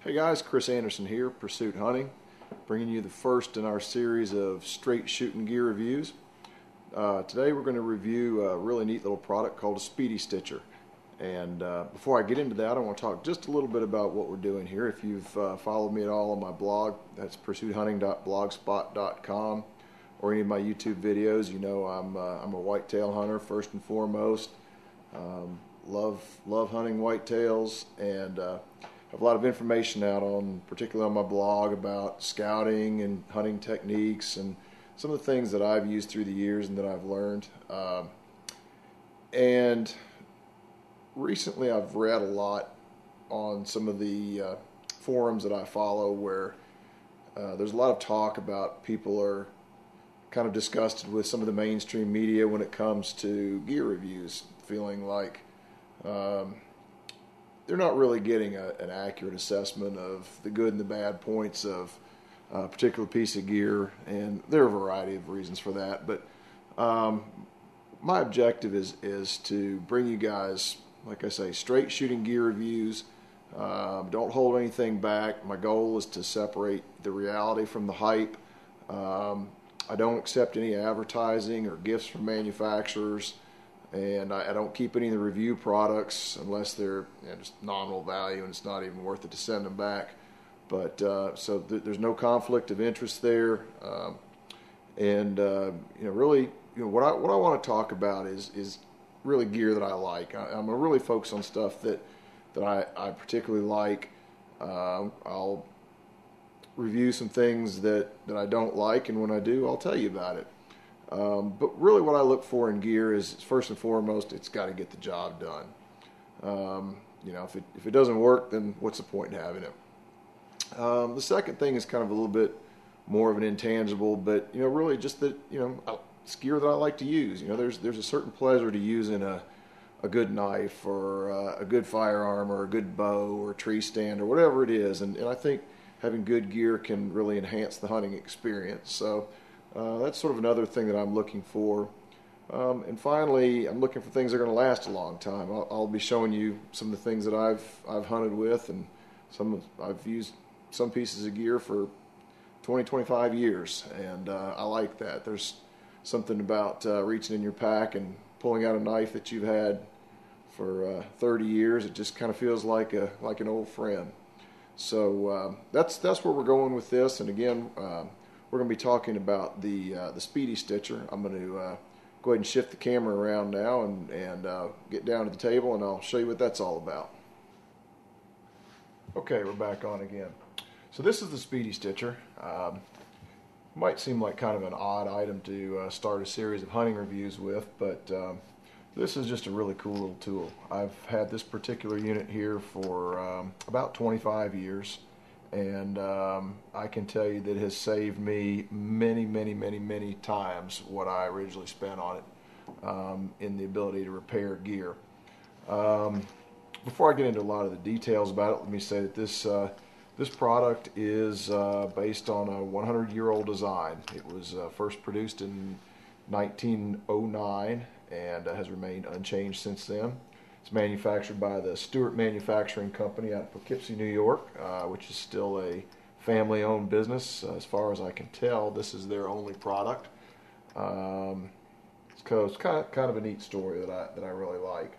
Hey guys, Chris Anderson here, Pursuit Hunting, bringing you the first in our series of straight shooting gear reviews. Today we're going to review a really neat little product called a Speedy Stitcher. And before I get into that, I want to talk just a little bit about what we're doing here. If you've followed me at all on my blog, that's pursuithunting.blogspot.com, or any of my YouTube videos, you know I'm a whitetail hunter first and foremost. Love hunting whitetails, and have a lot of information out on, particularly on my blog, about scouting and hunting techniques and some of the things that I've used through the years and that I've learned. And recently I've read a lot on some of the forums that I follow where there's a lot of talk about people are kind of disgusted with some of the mainstream media when it comes to gear reviews, feeling like they're not really getting an accurate assessment of the good and the bad points of a particular piece of gear, and there are a variety of reasons for that. But my objective is to bring you guys, like I say, straight shooting gear reviews. Don't hold anything back. My goal is to separate the reality from the hype. I don't accept any advertising or gifts from manufacturers. And I don't keep any of the review products unless they're just nominal value and it's not even worth it to send them back. But so there's no conflict of interest there. Really, what I want to talk about is really gear that I like. I'm gonna really focus on stuff that I particularly like. I'll review some things that I don't like, and when I do, I'll tell you about it. But really what I look for in gear is, first and foremost, it's got to get the job done. If it doesn't work, then what's the point in having it? The second thing is kind of a little bit more of an intangible, but really just that it's gear that I like to use. There's a certain pleasure to using a good knife or a good firearm or a good bow or a tree stand or whatever it is, and I think having good gear can really enhance the hunting experience. So that's sort of another thing that I'm looking for. And finally, I'm looking for things that are going to last a long time. I'll be showing you some of the things that I've hunted with, and I've used some pieces of gear for 20, 25 years, and I like that. There's something about reaching in your pack and pulling out a knife that you've had for 30 years. It just kind of feels like an old friend. So that's where we're going with this. And again, we're going to be talking about the Speedy Stitcher. I'm going to go ahead and shift the camera around now and get down to the table, and I'll show you what that's all about. Okay, we're back on again. So this is the Speedy Stitcher. Might seem like kind of an odd item to start a series of hunting reviews with, but this is just a really cool little tool. I've had this particular unit here for about 25 years. And I can tell you that it has saved me many, many, many, many times what I originally spent on it in the ability to repair gear. Before I get into a lot of the details about it, let me say that this product is based on a 100-year-old design. It was first produced in 1909 and has remained unchanged since then. It's manufactured by the Stewart Manufacturing Company out of Poughkeepsie, New York, which is still a family-owned business. As far as I can tell, this is their only product. It's kind of a neat story that I really like.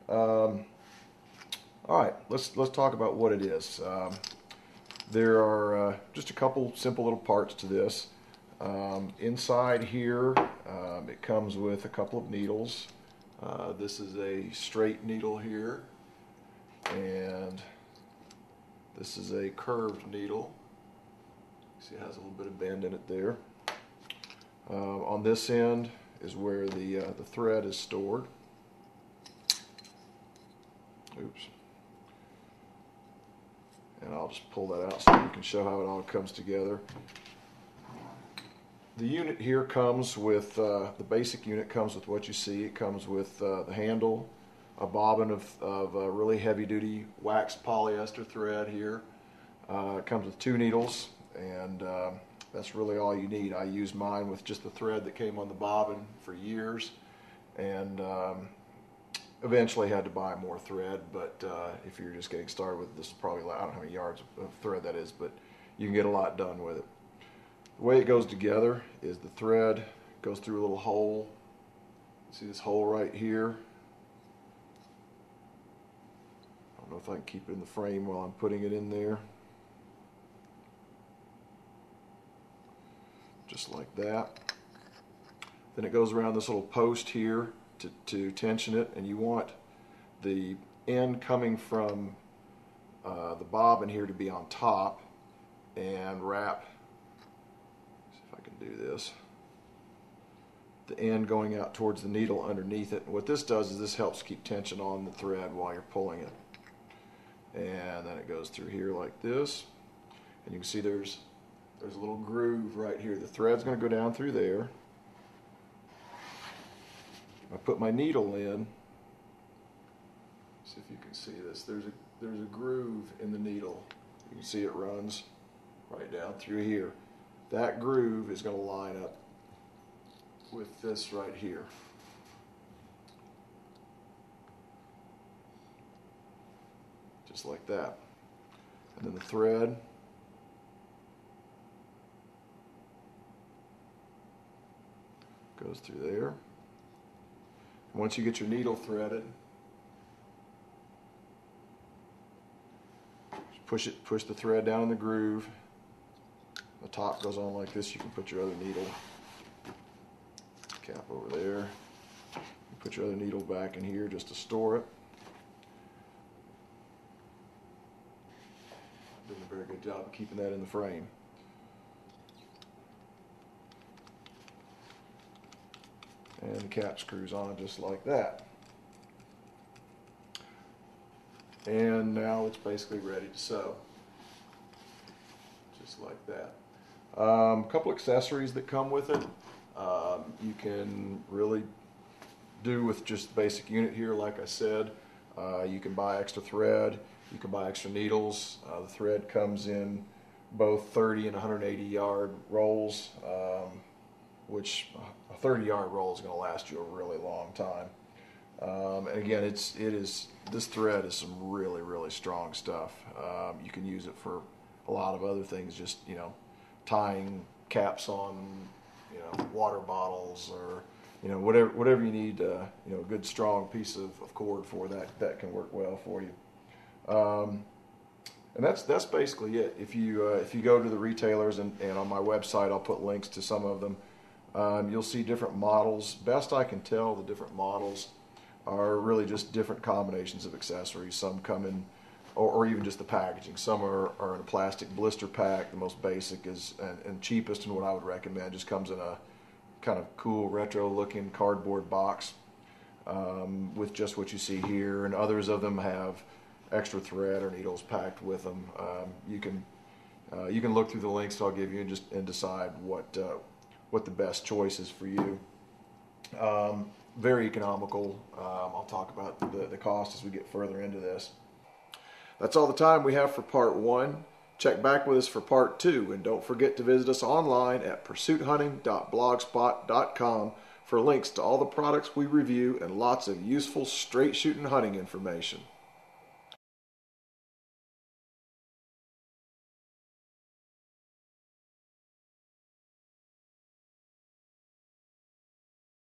All right, let's talk about what it is. There are just a couple simple little parts to this. Inside here, it comes with a couple of needles. This is a straight needle here, and this is a curved needle. See, it has a little bit of bend in it there. On this end is where the thread is stored. Oops. And I'll just pull that out so you can show how it all comes together. The unit here comes with, the basic unit comes with what you see. It comes with the handle, a bobbin of really heavy-duty waxed polyester thread here. It comes with 2 needles, and that's really all you need. I used mine with just the thread that came on the bobbin for years, and Eventually had to buy more thread, but if you're just getting started with this, probably, I don't know how many yards of thread that is, but you can get a lot done with it. The way it goes together is the thread goes through a little hole. See this hole right here? I don't know if I can keep it in the frame while I'm putting it in there. Just like that. Then it goes around this little post here to tension it, and you want the end coming from the bobbin here to be on top, and wrap, see if I can do this, the end going out towards the needle underneath it. And what this does is this helps keep tension on the thread while you're pulling it. And then it goes through here like this, and you can see there's a little groove right here. The thread's going to go down through there. I put my needle in. See if you can see this. There's a groove in the needle. You can see it runs right down through here. That groove is going to line up with this right here. Just like that. And then the thread goes through there. And once you get your needle threaded, push the thread down in the groove. The top goes on like this. You can put your other needle cap over there. You put your other needle back in here just to store it. Doing a very good job of keeping that in the frame. And the cap screws on just like that. And now it's basically ready to sew. Just like that. A couple accessories that come with it. You can really do with just the basic unit here, like I said. You can buy extra thread. You can buy extra needles. The thread comes in both 30 and 180 yard rolls, which a 30-yard roll is going to last you a really long time. And again, this thread is some really, really strong stuff. You can use it for a lot of other things, just, tying caps on, water bottles, or, whatever you need, a good strong piece of cord for that can work well for you. And that's basically it. If you go to the retailers, and on my website I'll put links to some of them, you'll see different models. Best I can tell, the different models are really just different combinations of accessories. Some come in, or even just the packaging. Some are in a plastic blister pack. The most basic is and cheapest, and what I would recommend, just comes in a kind of cool retro looking cardboard box with just what you see here. And others of them have extra thread or needles packed with them. You can look through the links that I'll give you and decide what the best choice is for you. Very economical. I'll talk about the cost as we get further into this. That's all the time we have for part 1. Check back with us for part 2, and don't forget to visit us online at pursuithunting.blogspot.com for links to all the products we review and lots of useful straight shooting hunting information.